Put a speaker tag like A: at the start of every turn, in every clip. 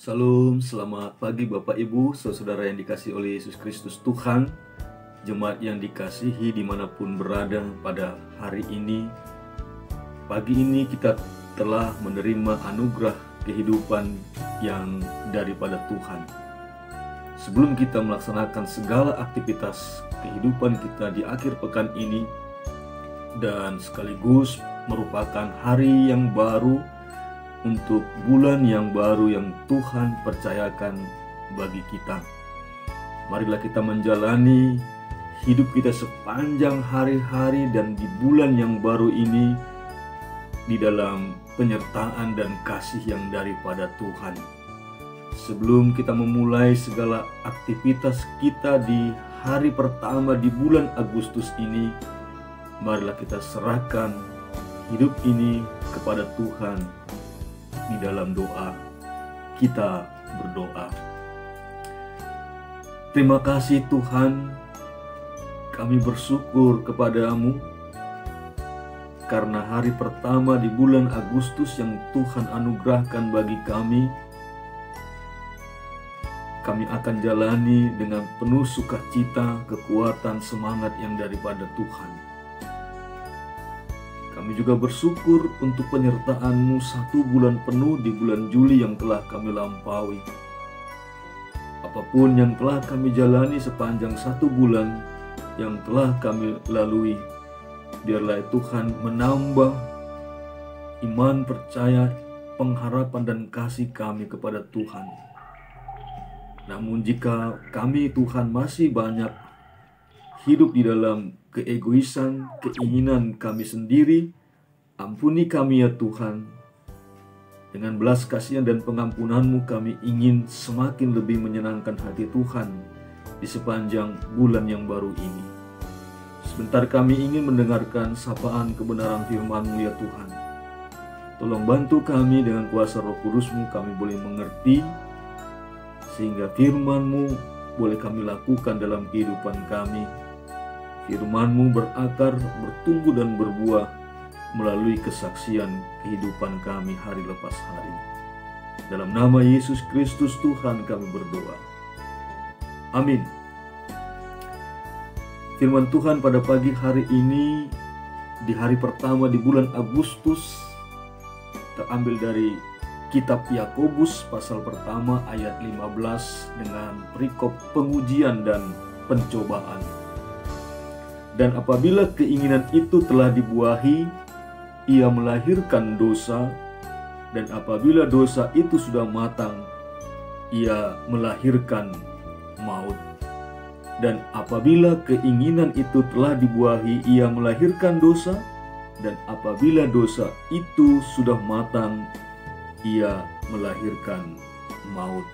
A: Salam, selamat pagi Bapak Ibu, saudara yang dikasihi oleh Yesus Kristus Tuhan, jemaat yang dikasihi dimanapun berada pada hari ini. Pagi ini kita telah menerima anugerah kehidupan yang daripada Tuhan. Sebelum kita melaksanakan segala aktivitas kehidupan kita di akhir pekan ini, dan sekaligus merupakan hari yang baru untuk bulan yang baru yang Tuhan percayakan bagi kita. Marilah kita menjalani hidup kita sepanjang hari-hari dan di bulan yang baru ini di dalam penyertaan dan kasih yang daripada Tuhan. Sebelum kita memulai segala aktivitas kita di hari pertama di bulan Agustus ini, marilah kita serahkan hidup ini kepada Tuhan. Di dalam doa, kita berdoa. Terima kasih Tuhan, kami bersyukur kepadamu karena hari pertama di bulan Agustus yang Tuhan anugerahkan bagi kami. Kami akan jalani dengan penuh sukacita, kekuatan, semangat yang daripada Tuhan. Kami juga bersyukur untuk penyertaan-Mu 1 bulan penuh di bulan Juli yang telah kami lampaui. Apapun yang telah kami jalani sepanjang 1 bulan yang telah kami lalui, biarlah Tuhan menambah iman, percaya, pengharapan dan kasih kami kepada Tuhan. Namun jika kami Tuhan masih banyak hidup di dalam keegoisan, keinginan kami sendiri, ampuni kami ya Tuhan. Dengan belas kasihan dan pengampunan-Mu kami ingin semakin lebih menyenangkan hati Tuhan di sepanjang bulan yang baru ini. Sebentar kami ingin mendengarkan sapaan kebenaran firman-Mu ya Tuhan. Tolong bantu kami dengan kuasa Roh Kudus-Mu, kami boleh mengerti, sehingga firman-Mu boleh kami lakukan dalam kehidupan kami. Firman-Mu berakar, bertumbuh dan berbuah melalui kesaksian kehidupan kami hari lepas hari. Dalam nama Yesus Kristus Tuhan kami berdoa. Amin. Firman Tuhan pada pagi hari ini di hari pertama di bulan Agustus terambil dari kitab Yakobus pasal pertama ayat 15 dengan perikop pengujian dan pencobaan. Dan apabila keinginan itu telah dibuahi, ia melahirkan dosa, dan apabila dosa itu sudah matang, ia melahirkan maut. Dan apabila keinginan itu telah dibuahi, ia melahirkan dosa, dan apabila dosa itu sudah matang, ia melahirkan maut.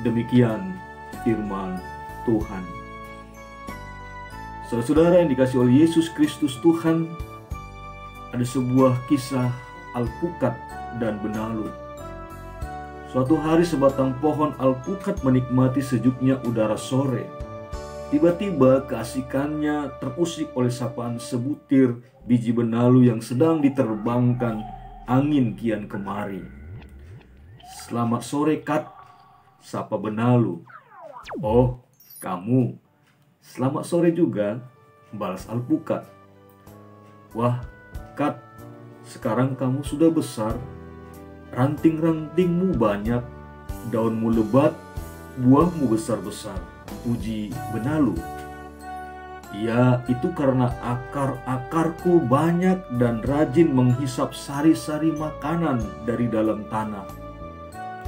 A: Demikian firman Tuhan. Saudara-saudara yang dikasihi oleh Yesus Kristus Tuhan, ada sebuah kisah alpukat dan benalu. Suatu hari sebatang pohon alpukat menikmati sejuknya udara sore. Tiba-tiba keasikannya terusik oleh sapaan sebutir biji benalu yang sedang diterbangkan angin kian kemari. "Selamat sore, Kat," sapa benalu. "Oh, kamu. Selamat sore juga," balas alpukat. "Wah, Kat, sekarang kamu sudah besar. Ranting-rantingmu banyak, daunmu lebat, buahmu besar-besar," puji benalu. "Ya, itu karena akar-akarku banyak dan rajin menghisap sari-sari makanan dari dalam tanah,"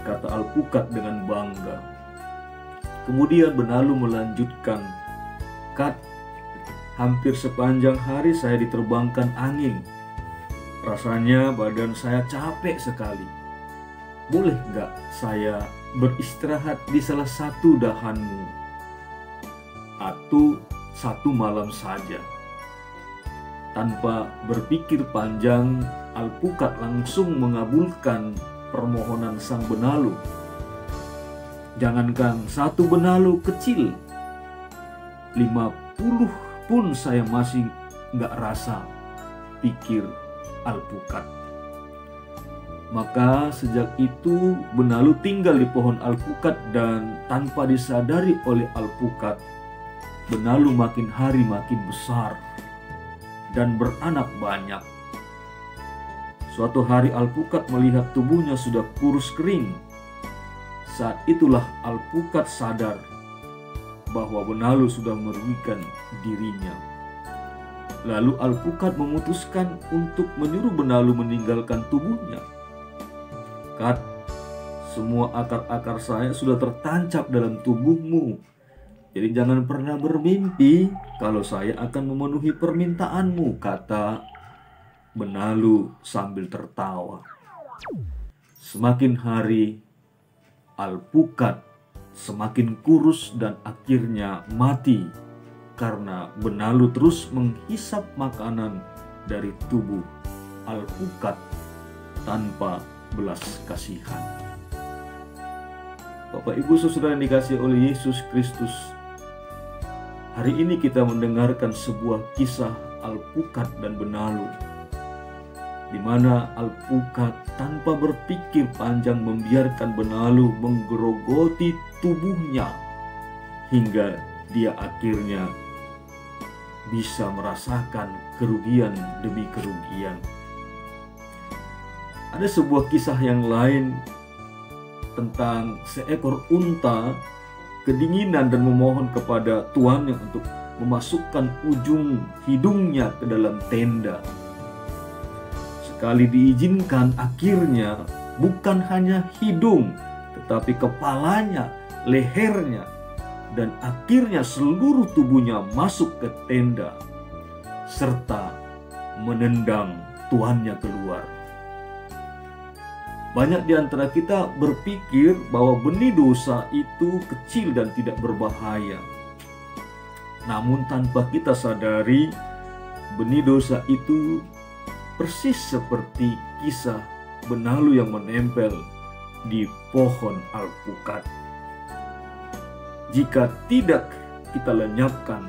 A: kata alpukat dengan bangga. Kemudian benalu melanjutkan, "Kat, hampir sepanjang hari saya diterbangkan angin. Rasanya badan saya capek sekali. Boleh nggak saya beristirahat di salah satu dahanmu? Atau 1 malam saja?" Tanpa berpikir panjang, alpukat langsung mengabulkan permohonan sang benalu. Jangankan 1 benalu kecil, 50 pun saya masih nggak rasa, pikir alpukat. Maka sejak itu benalu tinggal di pohon alpukat, dan tanpa disadari oleh alpukat, benalu makin hari makin besar dan beranak banyak. Suatu hari alpukat melihat tubuhnya sudah kurus kering. Saat itulah alpukat sadar bahwa benalu sudah merugikan dirinya. Lalu alpukat memutuskan untuk menyuruh benalu meninggalkan tubuhnya. Kat, semua akar-akar saya sudah tertancap dalam tubuhmu. Jadi jangan pernah bermimpi kalau saya akan memenuhi permintaanmu, kata benalu sambil tertawa. Semakin hari, alpukat semakin kurus dan akhirnya mati karena benalu terus menghisap makanan dari tubuh alpukat tanpa belas kasihan. Bapak Ibu Saudara yang dikasihi oleh Yesus Kristus, hari ini kita mendengarkan sebuah kisah alpukat dan benalu, di mana alpukat tanpa berpikir panjang membiarkan benalu menggerogoti tubuhnya hingga dia akhirnya bisa merasakan kerugian demi kerugian. Ada sebuah kisah yang lain tentang seekor unta kedinginan dan memohon kepada tuannya untuk memasukkan ujung hidungnya ke dalam tenda. Sekali diizinkan, akhirnya bukan hanya hidung, tetapi kepalanya, lehernya, dan akhirnya seluruh tubuhnya masuk ke tenda, serta menendang tuannya keluar. Banyak di antara kita berpikir bahwa benih dosa itu kecil dan tidak berbahaya. Namun tanpa kita sadari, benih dosa itu persis seperti kisah benalu yang menempel di pohon alpukat. Jika tidak kita lenyapkan,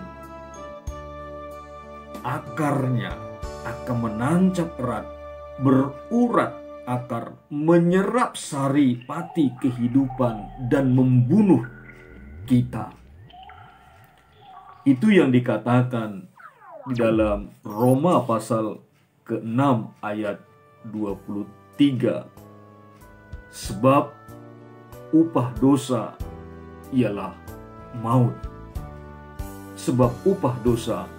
A: akarnya akan menancap erat, berurat akar, menyerap sari pati kehidupan dan membunuh kita. Itu yang dikatakan di dalam Roma pasal ke-6 ayat 23. Sebab upah dosa ialah maut. Sebab upah dosa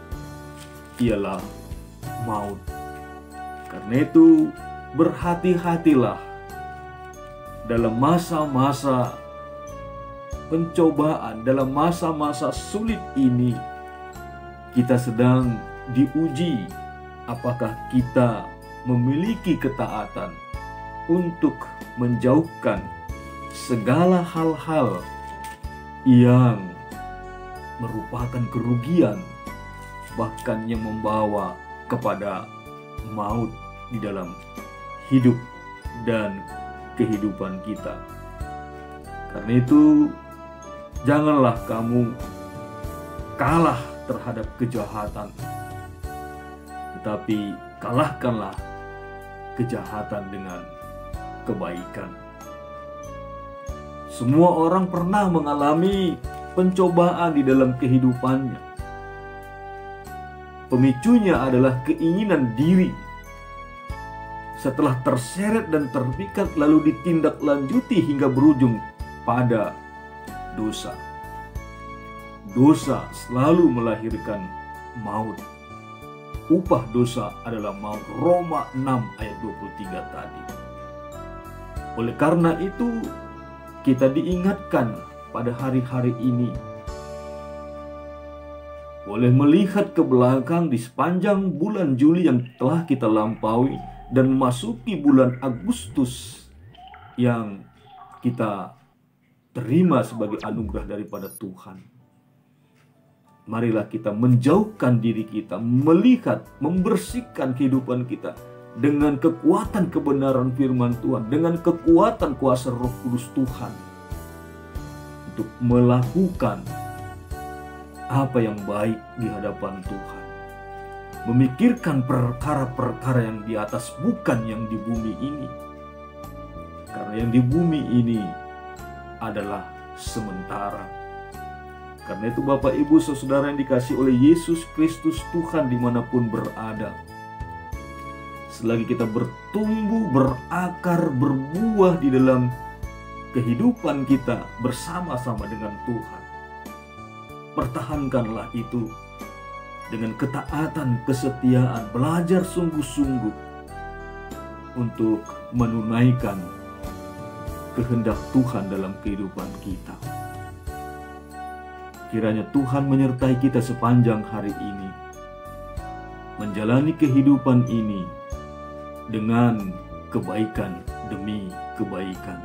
A: ialah maut. Karena itu berhati-hatilah dalam masa-masa pencobaan, dalam masa-masa sulit ini. Kita sedang diuji apakah kita memiliki ketaatan untuk menjauhkan segala hal-hal yang merupakan kerugian, bahkan yang membawa kepada maut di dalam hidup dan kehidupan kita. Karena itu, janganlah kamu kalah terhadap kejahatan, tetapi kalahkanlah kejahatan dengan kebaikan. Semua orang pernah mengalami pencobaan di dalam kehidupannya. Pemicunya adalah keinginan diri. Setelah terseret dan terpikat, lalu ditindaklanjuti hingga berujung pada dosa. Dosa selalu melahirkan maut. Upah dosa adalah maut. Roma 6 ayat 23 tadi. Oleh karena itu, kita diingatkan pada hari-hari ini, boleh melihat ke belakang di sepanjang bulan Juli yang telah kita lampaui dan memasuki bulan Agustus yang kita terima sebagai anugerah daripada Tuhan. Marilah kita menjauhkan diri kita, melihat, membersihkan kehidupan kita dengan kekuatan kebenaran firman Tuhan, dengan kekuatan kuasa Roh Kudus Tuhan, untuk melakukan apa yang baik di hadapan Tuhan. Memikirkan perkara-perkara yang di atas, bukan yang di bumi ini. Karena yang di bumi ini adalah sementara. Karena itu Bapak Ibu Saudara yang dikasihi oleh Yesus Kristus Tuhan dimanapun berada, selagi kita bertumbuh, berakar, berbuah di dalam kehidupan kita bersama-sama dengan Tuhan, pertahankanlah itu dengan ketaatan, kesetiaan, belajar sungguh-sungguh untuk menunaikan kehendak Tuhan dalam kehidupan kita. Kiranya Tuhan menyertai kita sepanjang hari ini, menjalani kehidupan ini dengan kebaikan demi kebaikan.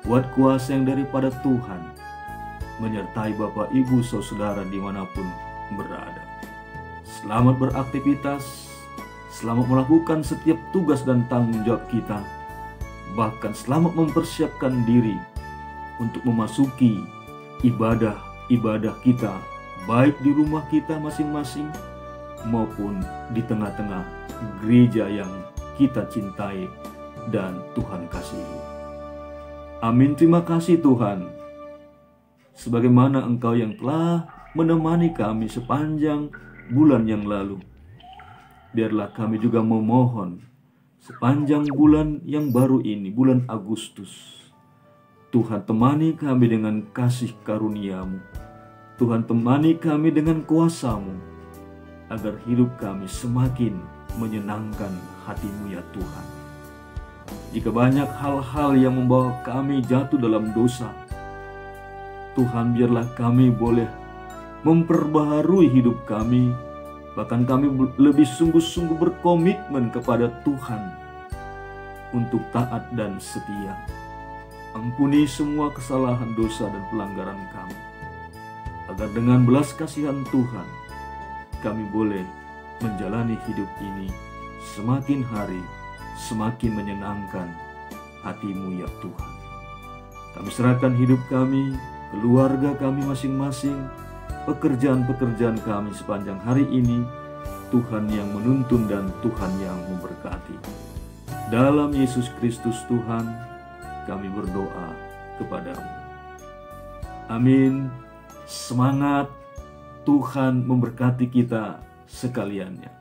A: Buat kuasa yang daripada Tuhan menyertai Bapak Ibu Saudara dimanapun berada. Selamat beraktivitas, selamat melakukan setiap tugas dan tanggung jawab kita, bahkan selamat mempersiapkan diri untuk memasuki ibadah kita, baik di rumah kita masing-masing maupun di tengah-tengah gereja yang kita cintai dan Tuhan kasihi. Amin. Terima kasih Tuhan, sebagaimana Engkau yang telah menemani kami sepanjang bulan yang lalu. Biarlah kami juga memohon sepanjang bulan yang baru ini, bulan Agustus, Tuhan temani kami dengan kasih karunia-Mu. Tuhan temani kami dengan kuasa-Mu, agar hidup kami semakin menyenangkan hati-Mu ya Tuhan. Jika banyak hal-hal yang membawa kami jatuh dalam dosa, Tuhan biarlah kami boleh memperbaharui hidup kami, bahkan kami lebih sungguh-sungguh berkomitmen kepada Tuhan untuk taat dan setia. Ampuni semua kesalahan, dosa, dan pelanggaran kami, agar dengan belas kasihan Tuhan kami boleh menjalani hidup ini semakin hari semakin menyenangkan hati-Mu ya Tuhan. Kami serahkan hidup kami, keluarga kami masing-masing, pekerjaan-pekerjaan kami sepanjang hari ini. Tuhan yang menuntun dan Tuhan yang memberkati. Dalam Yesus Kristus Tuhan kami berdoa kepadamu. Amin. Semangat, Tuhan memberkati kita sekaliannya.